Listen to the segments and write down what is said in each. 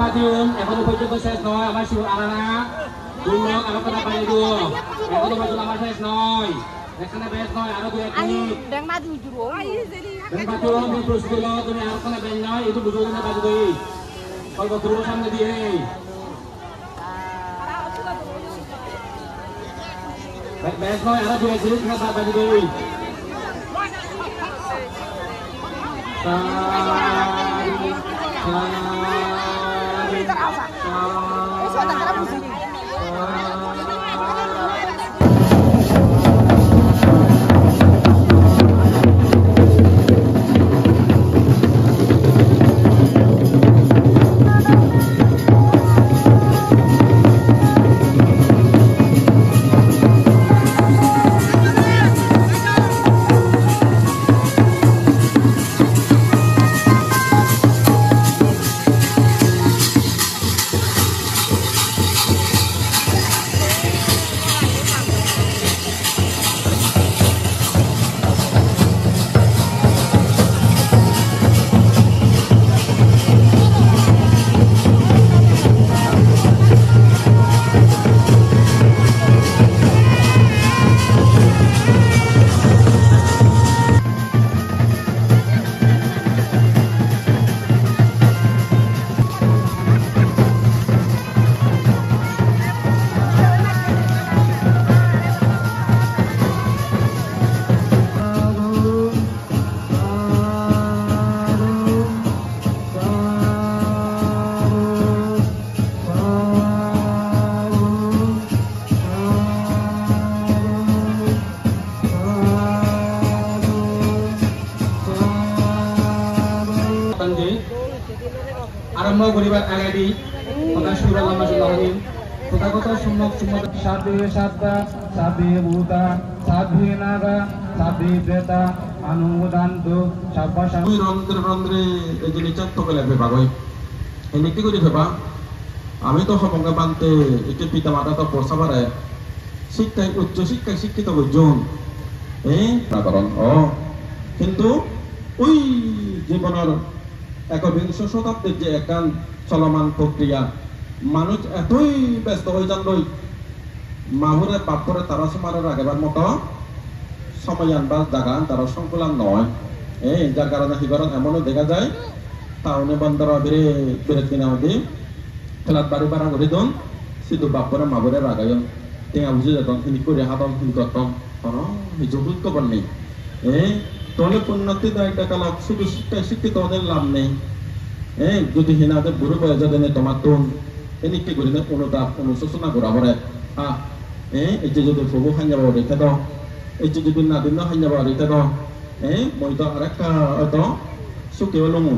Madiun, এখন পর্যন্ত শেষ নয় আমার শিব আলানা দুলক আরো কথা পাই দিও এখন পর্যন্ত আমার শেষ নয় এখানে বেশ নয় আরো দুই minute Dang madu juru. dan baju আমি প্রশ্ন দিল তুমি আর কোনো বেন নয় একটু বুঝো না বাজু দেই অল্প দূর সামনে দিয়ে বেশ নয় আরো দুই মিনিট না বাজু দেই আরম্ভ করিবার আগাদি পদাশুরাল্লাহ মাশাআল্লাহ তথাগত সম্মুখ সম্মুখ সাধে সাধা সাধে ভূতা সাধে নাগা সাধে প্রেতা অনুমোদান্ত সাব্বাসা দুই রন্ধ্রে রন্ধ্রে এই যে নিচত্ব কলে ভেবাগই এই নীতি করি ভেবা আমি তো হবঙ্গে বানতে একটি পিতা মাতা তো পড়সাবারে শিক্ষায় উচ্চ শিক্ষায় শিক্ষিত জন কারণ কিন্তু ওই জীবনের একবিংশ শতাব্দীর যে একান চলমান প্রক্রিয়া মানুষ এতই ব্যস্ত হয়ে যান মাহুরে বাপরে তারা সমারের আগেবার মতো সময় আনবার জায়গা তারা সংকুলান নয় যার কারণে হিবারত এমনও দেখা যায় টাউনে বন্দর বেড়ে বেড়ে কিনা মধ্যে খেলার বাড়ি বাড়া করে দন শুধু বাপরে মাহুরে রাগায়ন টেঙা বুঝে যেতাম তিনি করে হাতম তিনি করতাম কোনো নিজে খবর নেই তলে পণ্যতে একটা কালাপ শুধু শিক্ষিত ওদের লাভ নেই যদি হিনাদের বুড়ো বয়ে যাবে তোমার তোন এনে কি করি না অনুতাপ অনুশোচনা করা পরে এই যে যদি ফবু খাই যাব রেখে দাও এই যে যদি না দিন খাই যাব রেখে দাও মই তো আর একটা হয়তো সুখে হলো মন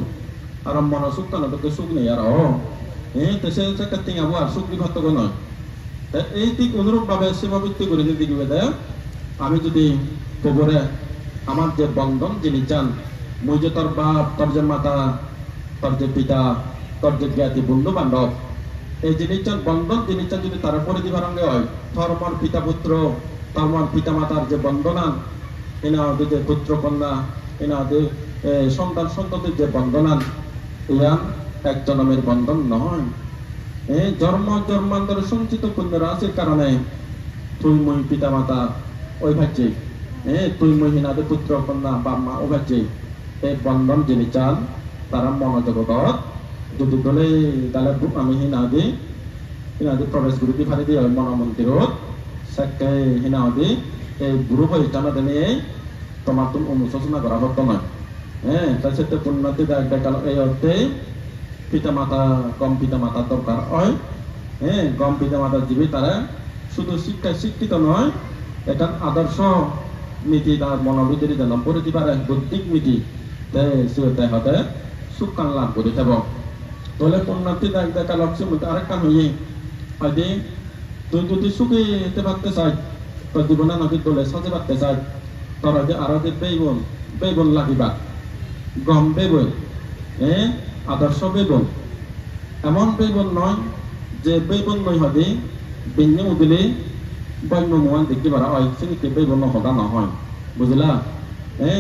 আর মন সুখ কেন তোকে সুখ নেই আর তো সে কাটিং আবো আর সুখ বিভক্ত নয় এই ঠিক অনুরূপ ভাবে সীমাবৃত্তি করে যদি দিবে দেয় আমি যদি খবরে আমার যে বন্ধন যিনি চান মই যে তোর বাপ তোর যে মাতা তোর যে পিতা তোর যে জ্ঞাতি বন্ধু বান্ধব এই জিনিস চান বন্ধন জিনিস চান যদি তার পরে দিবার অঙ্গে হয় ধর্মর পিতা পুত্র ধর্মর পিতা মাতার যে বন্ধনান এনাদের যে পুত্র কন্যা এনাদের সন্তান সন্ততির যে বন্ধনান ইয়া এক জন্মের বন্ধন নয় জন্ম জন্মান্তরে সঞ্চিত পুণ্য রাশির কারণে তুই মই পিতা মাতা ওই ভাবছে তুই মহিনাদের পুত্র কন্যা বা মা ও ভাবছে এই বন্ধন যিনি চান তারা মনোজগত যদি বলে তাহলে আমি হিনাদি প্রবেশ গুরুকে ফারি দিয়ে মনোমন্দির সাক্ষে হিনাদি এই গুরু বৈষ্ণব নিয়ে তোমার তুমি অনুশোচনা করা হতো না তার সাথে পুণ্যতি এই অর্থে পিতা মাতা কম পিতা মাতার দরকার হয় কম পিতা মাতার জীবী তারা শুধু শিক্ষায় শিক্ষিত নয় এটা আদর্শ নীতি তার মনোবিদের যেন পরিধি পারে বৌদ্ধিক নীতি সে হতে সুখ কান লাভ করে থাকব তাহলে পুণ্যতি দেখা লক্ষ্য মধ্যে আরেকটা হইয়ে হয়তো তুই যদি সুখে যেতে পারতে চাই তোর জীবনে নদীর দলে সাজে পারতে চাই তোরা যে আরো যে বেবন লাগিবা গম বেবন আদর্শ বেবন এমন বেবন নয় যে বেবন নয় হবে বিন্যে উদিলে বন্য মোহন দেখতে পারা হয় সেদিকে বেবন হতা নহয় বুঝলা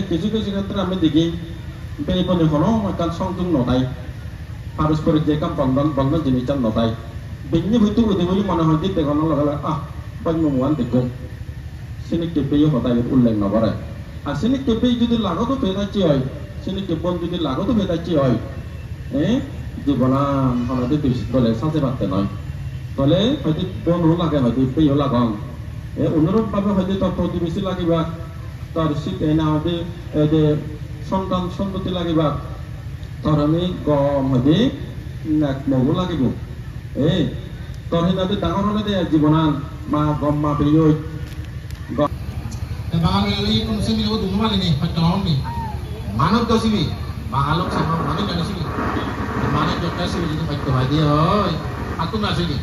কিছু কিছু ক্ষেত্রে আমি দেখি বেবন এখনো একটা সংযোগ নটাই পারস্পরিক যে কাম বন্ধন বন্ধন জিনিসটা নতাই বেঞ্জি হইতো ওদের বলি মনে হয় দিতে কোনো লাগালে বাজমুয়ান দেখো সিনিক টেপেই হতাই উল্লেখ নবরে আর সিনিক টেপেই যদি লাগতো পেদাচ্ছি হয় সিনিক টেপন যদি লাগতো পেদাচ্ছি হয় জীবনান হলাতে দলে সাঁচে পারতে নয় তলে হয়তো বনও লাগে হয়তো পেয়েও লাগান অনুরূপ ভাবে হয়তো তার প্রতিবেশী লাগিবা তার যে সন্তান সন্ততি লাগিবা তার আমি গম হয়তো মগু লাগিব তোর হিনাতে ডাঙর হলে দে জীবনান মা গম মা পেয়ে Bangalo yung kung sino yung dumali ni patron ni manok daw sibi bangalo sama manok daw sibi manok daw sibi jadi patro hadi hoy atun na sibi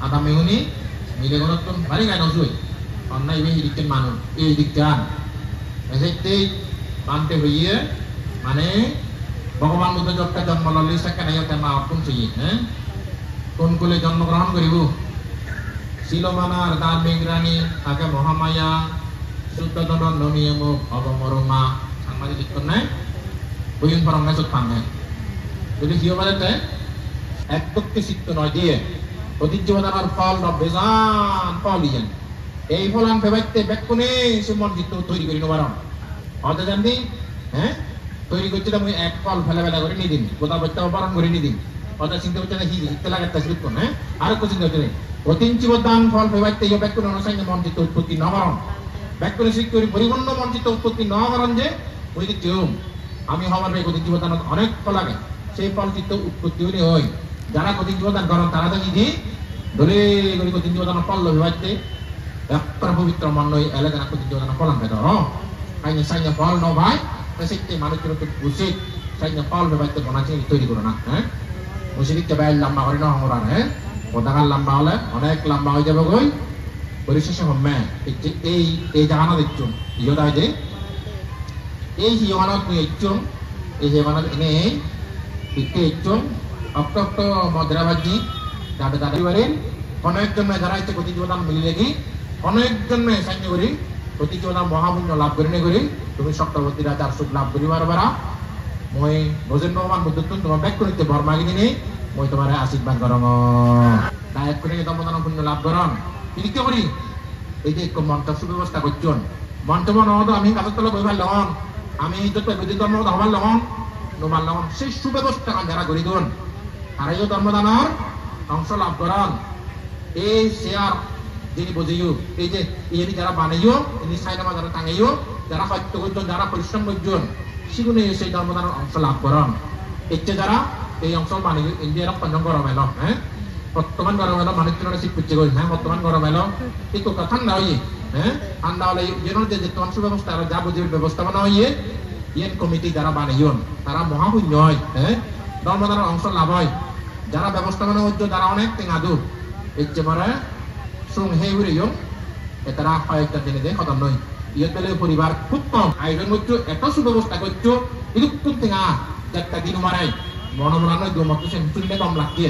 ata meuni mile gonot kon bari ngai nozui onna ibe hidikkan manok hidikkan esete bante hoye mane ভগবান বুদ্ধ যতটা জন্ম ললি সেখানে এটা মা কোন সেই কোন কুলে জন্মগ্রহণ করিব শিলমানার দান মেঘরানী তাকে Mahamaya Sudadon nomiyamu abamoroma sama di konai buyun parang nasut pangai jadi hiyo bale te ektok ke situ noy die odi jiwananar fal no bezan falian ei folan pebette bekkune simon jitu তৈরি করি নবারম অত জানি তৈরি করতে আমি এক ফল ফেলা ফেলা করে নিদিন গোটা বচ্চা বারণ করে নিদিন অত চিন্তা করতে না হিতে লাগাতে শুরু করুন আর কো চিন্তা করতে অতিঞ্চি বদান ফল পebette ইয় বেkkune অনুসাইনে মন জিতু উৎপত্তি নবারম ব্যাকরণ শিক্ষার পরিপূর্ণ মঞ্চিত উৎপত্তি ন করেন যে ওই যে আমি হওয়ার গতি জীবদান অনেক ফল লাগে সেই ফল চিত্ত উৎপত্তি হলে হয় যারা গতি জীবদান করেন তারা তো যদি ধরে গতি গতি জীবদান ফল বিভাজতে একটা পবিত্র মন নয় এলাকা গতি জীবদান ফলন পেত কাইনি সাইন্য ফল ন ভাই সেটি মানুষের উচিত সাইন্য ফল বিভাজতে বনাচে তৈরি করো না মুসিদিককে বাইর লম্বা করে না হওয়ার পতাকার লম্বা হলে অনেক লম্বা হয়ে যাবে গই পরিশেষে হম্মে এই জাহানা দেখছুন ইয়োদা যে এই হিয়ানা তুই ইচ্ছুন এই হিয়ানা এনে ইতে ইচ্ছুন অক্ট মদ্রাবাজি যাবে তাদের বারেন অনেকজন যারা ইচ্ছে গতি জীবন মিলিলেগি অনেকজন সাহায্য করি গতি জীবন মহাপুণ্য লাভ করে নে করি তুমি সপ্তবর্তী রাজার সুখ লাভ করিবার বারা মই ভোজন ভগবান বুদ্ধতুন তোমার ব্যাক করিতে বর্মাগি দিনে মই তোমার আশীর্বাদ করম দায়ক করে তোমার পুণ্য লাভ করন Ini kau beri, ini kemontok subewasta kocon. Montok mana ada, kami kasih tolong bawah lawan, kami itu tu berdiri dalam bawah lawan, normal lawan. Si subewasta kan jara goridon. Hari itu dalam danar, angsal abgaran, share, jadi bojiu, ini jara banayu, ini saya nama jara tangayu, jara hati kocon, jara perisam kocon. Sigune si dalam danar angsal abgaran. Itu jara, angsal banayu, ini jara panjang koram elok, বর্তমান গরম এলো মানুষ জন্য শীত করছে গই বর্তমান গরম এলো একটু ঠান্ডা হইয়ে ঠান্ডা হলে যেন যে তোমার সুব্যবস্থা যা বুঝির ব্যবস্থাপনা হইয়ে ইয়েন কমিটি যারা বানাইন তারা মহাপুণ্য হয় ধর্মদানের অংশ লাভ হয় যারা ব্যবস্থাপনা হচ্ছে যারা অনেক টেঙাদু ইচ্ছে মরে সুং হে উড়িও তারা কয়েকটা দিনে যে খতম নয় ইয়ে পেলে পরিবার খুব কম আয়োজন করছো এত সুব্যবস্থা করছো কিন্তু খুব টেঙা একটা দিন মারাই মনমরা নয় দুমত শুনলে কম লাগছে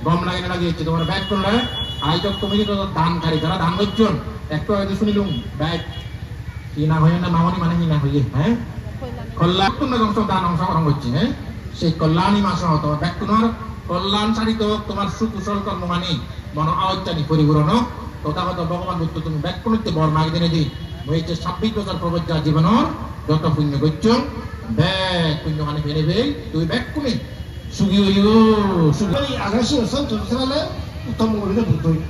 গম লাগে না লাগিয়েছে তোমার ব্যাগ করলে আয়োজক কমিটি তো দানকারী যারা দান করছেন একটু হয়তো শুনিলুম ব্যাগ হিনা হয়ে না মামনি মানে হিনা হয়ে কল্যাণ অংশ দান অংশগ্রহণ করছে সেই কল্যাণী মাস তোমার ব্যাগ তোমার কল্যাণ সারিত তোমার সুকুশল কর্ম মানে মন আওয়াজানি পরিপূরণ তথাগত ভগবান বুদ্ধ তুমি ব্যাগ করতে বর মাগ দিনে দি হয়েছে 26 বছর প্রবজ্জা জীবনের যত পুণ্য করছো ব্যাগ পুণ্য মানে ফেলে তুই ব্যাগ কমে সুগিও সুগি 아가씨 선수 사람에 어떤 거를 못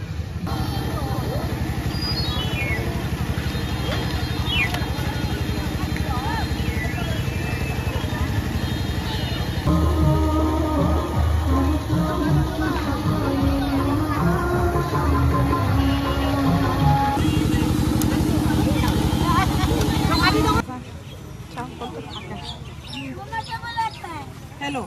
Hello.